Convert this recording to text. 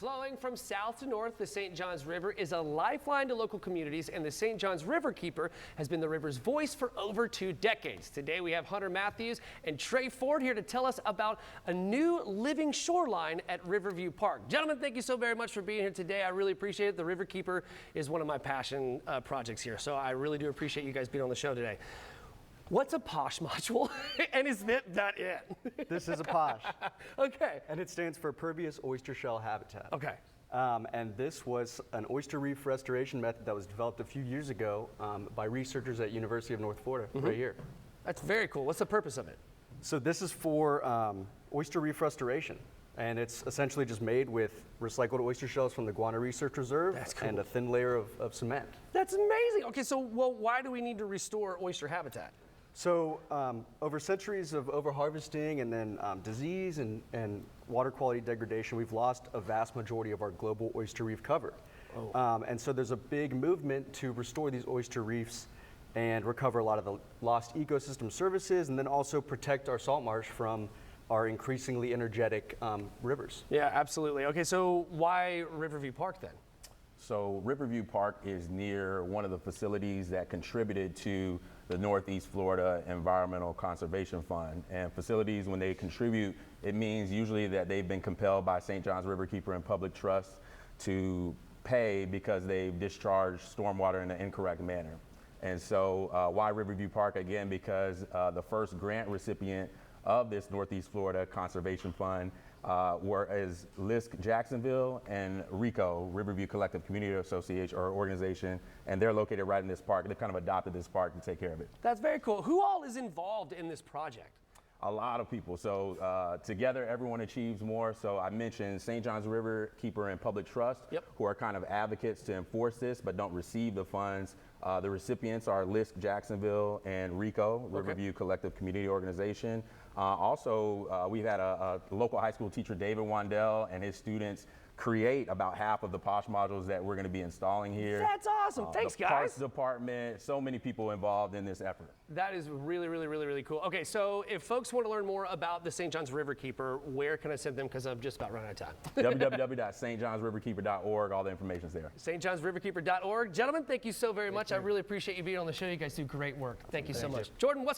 Flowing from south to north, the St. Johns River is a lifeline to local communities, and the St. Johns Riverkeeper has been the river's voice for over 2 decades. Today we have Hunter Matthews and Trey Ford here to tell us about a new living shoreline at Riverview Park. Gentlemen, thank you so very much for being here today. I really appreciate it. The Riverkeeper is one of my passion projects here, so I really do appreciate you guys being on the show today. What's a POSH module, and is that it? This is a POSH. Okay. And it stands for Pervious Oyster Shell Habitat. Okay. And this was an oyster reef restoration method that was developed a few years ago by researchers at University of North Florida, right here. That's very cool. What's the purpose of it? So this is for oyster reef restoration. And it's essentially just made with recycled oyster shells from the Guana Research Reserve and a thin layer of cement. That's amazing. Okay, so why do we need to restore oyster habitat? So over centuries of overharvesting and then disease and water quality degradation, we've lost a vast majority of our global oyster reef cover. Oh. And so there's a big movement to restore these oyster reefs and recover a lot of the lost ecosystem services, and then also protect our salt marsh from our increasingly energetic rivers. Yeah, absolutely. Okay, so why Riverview Park then? So Riverview Park is near one of the facilities that contributed to the Northeast Florida Environmental Conservation Fund. And facilities, when they contribute, it means usually that they've been compelled by St. Johns Riverkeeper and Public Trust to pay because they've discharged stormwater in an incorrect manner. And so why Riverview Park? Again, because the first grant recipient of this Northeast Florida Conservation Fund is LISC Jacksonville and RICO, Riverview Collective Community Association or organization, and they're located right in this park. They've kind of adopted this park to take care of it. That's very cool. Who all is involved in this project? A lot of people. So together, everyone achieves more. So I mentioned St. Johns Riverkeeper and Public Trust, who are kind of advocates to enforce this, but don't receive the funds. The recipients are LISC Jacksonville and RICO, Riverview Collective Community Organization. Also, we've had a local high school teacher, David Wandell, and his students create about half of the POSH modules that we're going to be installing here. That's awesome. Thanks, the guys. Parks Department, so many people involved in this effort. That is really, really, really, really cool. Okay, so if folks want to learn more about the St. Johns Riverkeeper, where can I send them? Because I'm just about running out of time. www.stjohnsriverkeeper.org. All the information's there. stjohnsriverkeeper.org. Gentlemen, thank you so very much. I really appreciate you being on the show. You guys do great work. Thank you so much. Jordan, what's